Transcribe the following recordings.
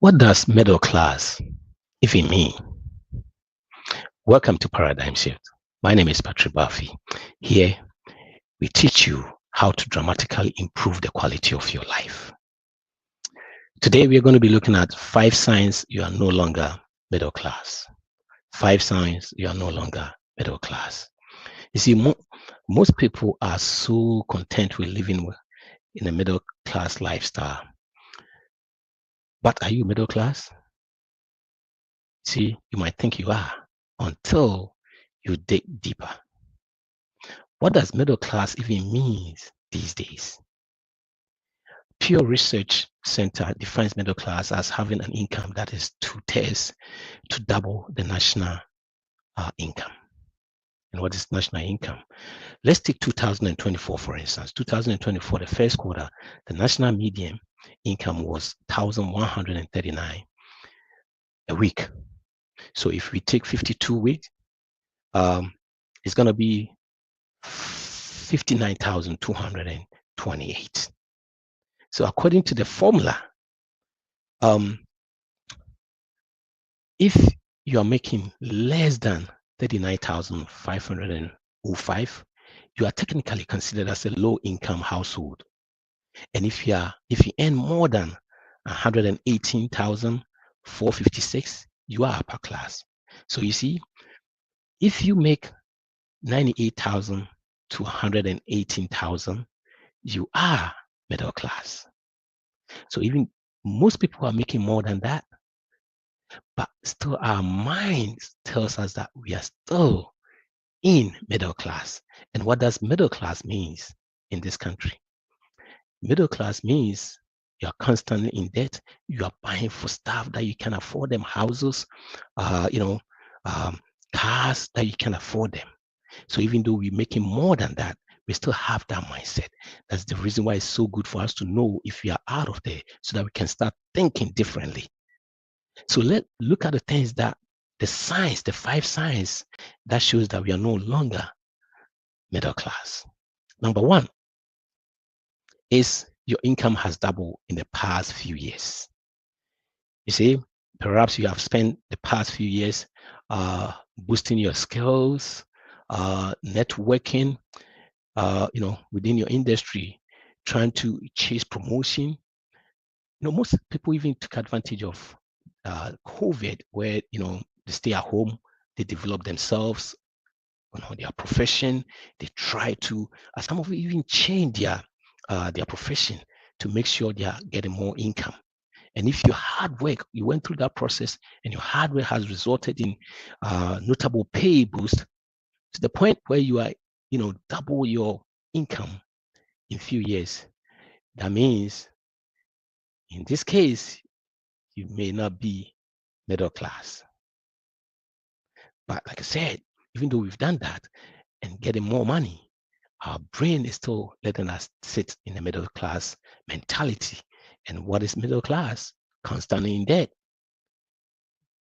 What does middle class even mean? Welcome to Paradigm Shift. My name is Patrick Buffy. Here, we teach you how to dramatically improve the quality of your life. Today, we are going to be looking at 5 signs you are no longer middle class. 5 signs you are no longer middle class. You see, most people are so content with living in a middle class lifestyle. But are you middle class? See, you might think you are until you dig deeper. What does middle class even mean these days? Pew Research Center defines middle class as having an income that is 2 tiers to double the national income. And what is national income? Let's take 2024, for instance. 2024, the first quarter, the national median income was 1,139 a week. So if we take 52 weeks, it's going to be 59,228. So according to the formula, if you are making less than 39,505, you are technically considered as a low-income household. And if you earn more than 118,456, you are upper class. So you see, if you make 98,000 to 118,000, you are middle class. So even most people are making more than that, but still our mind tells us that we are still in middle class. And what does middle class means in this country? Middle class means you are constantly in debt. You are buying for stuff that you can afford them, houses, cars that you can afford them. So even though we're making more than that, we still have that mindset. That's the reason why it's so good for us to know if we are out of there so that we can start thinking differently. So let's look at the things that the 5 signs that shows that we are no longer middle class. Number 1 is your income has doubled in the past few years. You see, perhaps you have spent the past few years boosting your skills, networking, within your industry, trying to chase promotion. Most people even took advantage of COVID, where they stay at home, they develop themselves, their profession. They try to, some of them even change their profession to make sure they are getting more income. And if your hard work, you went through that process, and your hard work has resulted in notable pay boost to the point where you are, double your income in few years, that means in this case, you may not be middle class. But like I said, even though we've done that and getting more money, our brain is still letting us sit in the middle class mentality. And what is middle class? Constantly in debt,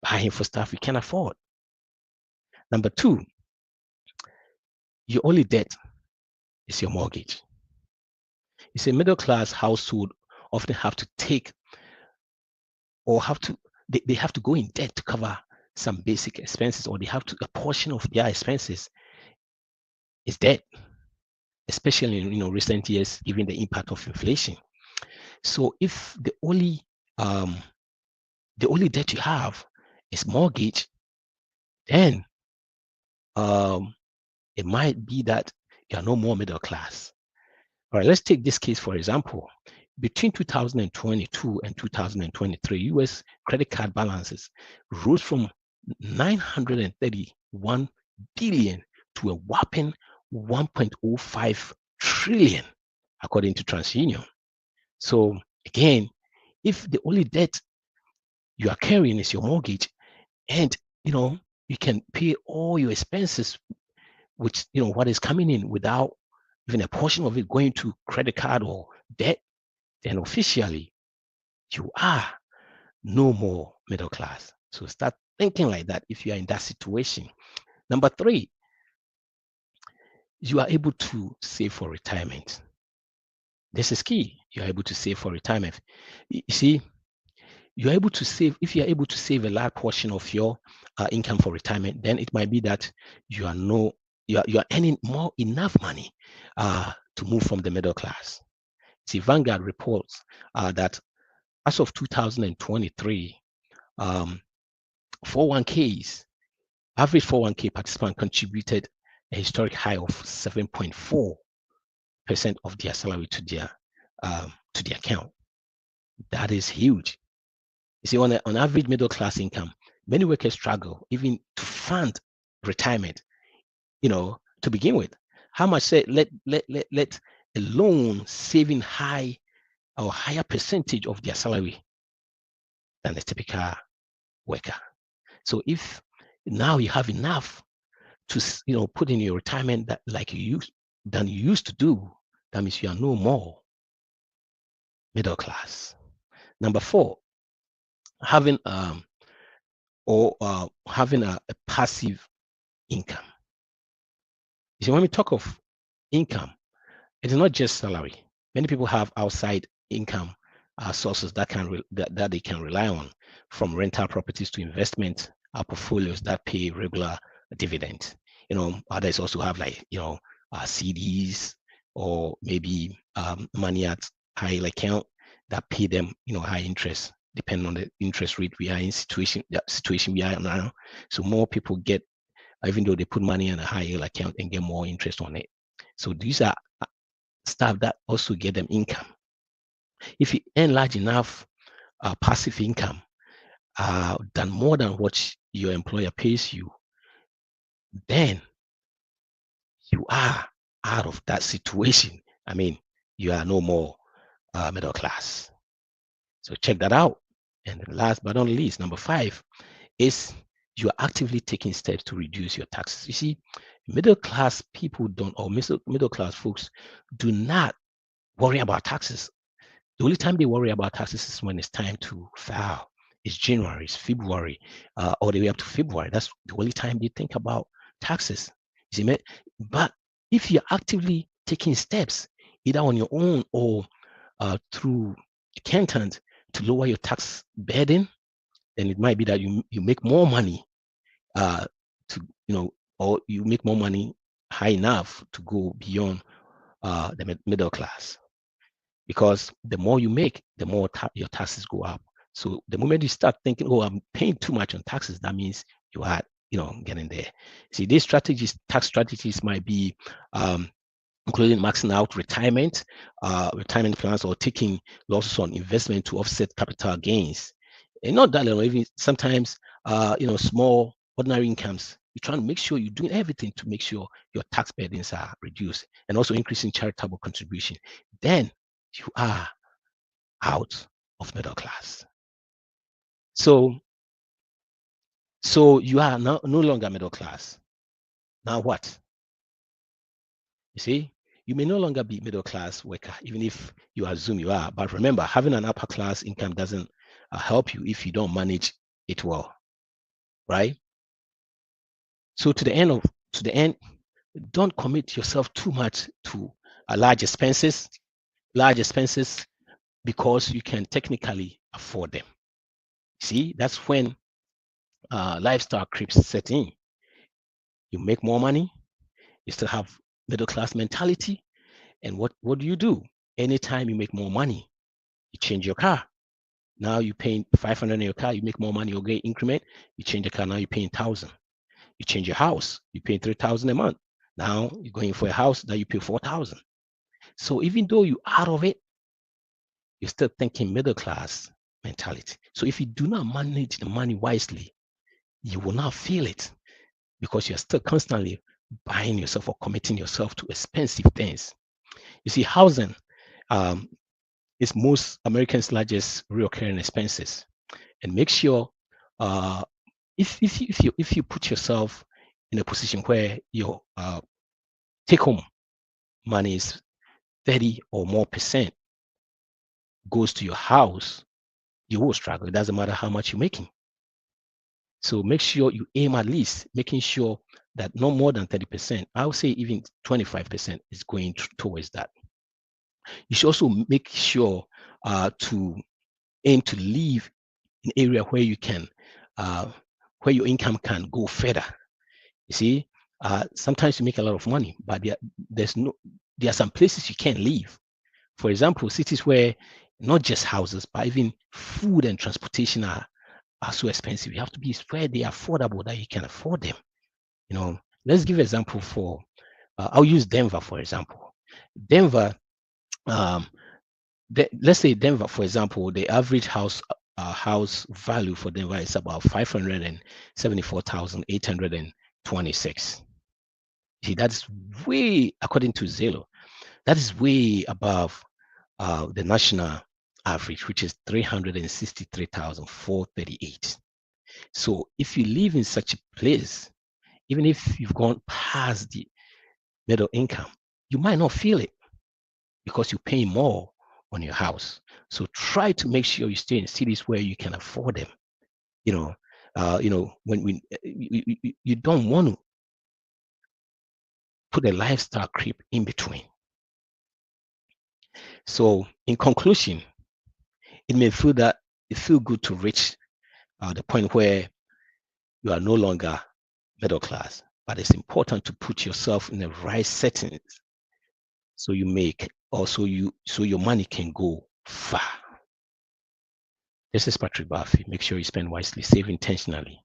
buying for stuff we can't afford. Number 2, your only debt is your mortgage. You see, middle class household often have to take or they have to go in debt to cover some basic expenses, or they have to, a portion of their expenses is debt, especially in recent years, given the impact of inflation. So if the only debt you have is mortgage, then it might be that you are no more middle class. All right, let's take this case for example. Between 2022 and 2023, U.S. credit card balances rose from 931 billion to a whopping 1.05 trillion, according to TransUnion. So again, if the only debt you are carrying is your mortgage, and you can pay all your expenses, which what is coming in without even a portion of it going to credit card or debt, then officially you are no more middle class. So start thinking like that if you are in that situation. Number 3, you are able to save for retirement. This is key. You are able to save for retirement. You see, you're able to save, if you're able to save a large portion of your income for retirement, then it might be that you are no, you are earning more enough money to move from the middle class. See, Vanguard reports that as of 2023, 401ks, average 401k participant contributed a historic high of 7.4% of their salary to their account. That is huge. You see, on average middle class income, many workers struggle even to fund retirement, to begin with. How much say let alone saving high or higher percentage of their salary than the typical worker. So if now you have enough to put in your retirement that like you used to do, that means you are no more middle class. Number 4, having having a passive income. You see, when we talk of income, it is not just salary. Many people have outside income sources that they can rely on, from rental properties to investment portfolios that pay regular dividends. Others also have CDs, or maybe money at high account that pay them high interest, depending on the interest rate we are in, situation we are in now. So more people get, even though they put money in a high yield account, and get more interest on it. So these are stuff that also get them income. If you earn large enough passive income, than more than what your employer pays you, then you are out of that situation. I mean, you are no more middle class. So check that out. And last but not least, number 5 is you are actively taking steps to reduce your taxes. You see, middle class people don't, or middle class folks do not worry about taxes. The only time they worry about taxes is when it's time to file. It's January, it's February, all the way up to February. That's the only time they think about taxes. You see, but if you're actively taking steps, either on your own or through accountant, to lower your tax burden, then it might be that you make more money or you make more money high enough to go beyond the middle class. Because the more you make, the more your taxes go up. So the moment you start thinking, oh, I'm paying too much on taxes, that means you are, getting there. See, these tax strategies might be including maxing out retirement plans, or taking losses on investment to offset capital gains. And not that alone, even sometimes, small ordinary incomes. You're trying to make sure you're doing everything to make sure your tax burdens are reduced, and also increasing charitable contribution. Then you are out of middle class. So you are no longer middle class. Now what? You see, you may no longer be middle class worker, even if you assume you are. But remember, having an upper class income doesn't help you if you don't manage it well, right? So to the end, don't commit yourself too much to large expenses, because you can technically afford them. See, that's when lifestyle creeps set in. You make more money, you still have middle class mentality, and what do you do? Anytime you make more money, you change your car. Now you're paying 500 in your car, you make more money, you get increment, you change the car, now you're paying 1,000. You change your house, you're paying 3,000 a month. Now you're going for a house that you pay 4,000. So even though you're out of it, you're still thinking middle class mentality. So if you do not manage the money wisely, you will not feel it, because you're still constantly buying yourself or committing yourself to expensive things. You see, housing is most Americans' largest recurring expenses, and make sure if you put yourself in a position where your take-home money is 30 or more percent goes to your house, you will struggle. It doesn't matter how much you're making. So make sure you aim at least making sure that no more than 30%, I would say even 25% is going towards that. You should also make sure to aim to live in area where you can, where your income can go further. You see, sometimes you make a lot of money, but there are some places you can't live. For example, cities where not just houses, but even food and transportation are so expensive. You have to be where they are affordable that you can afford them. Let's give an example for, I'll use Denver, for example. Denver, um, let's say Denver, for example, the average house value for Denver is about 574,826. See, that's way, according to Zillow, that is way above the national average, which is 363,438. So if you live in such a place, even if you've gone past the middle income, you might not feel it because you're paying more on your house. So try to make sure you stay in cities where you can afford them. When you don't want to put a lifestyle creep in between. So in conclusion, it may feel good to reach the point where you are no longer middle class, but it's important to put yourself in the right settings so you make also so your money can go far. This is Patrick Buffy. Make sure you spend wisely, save intentionally,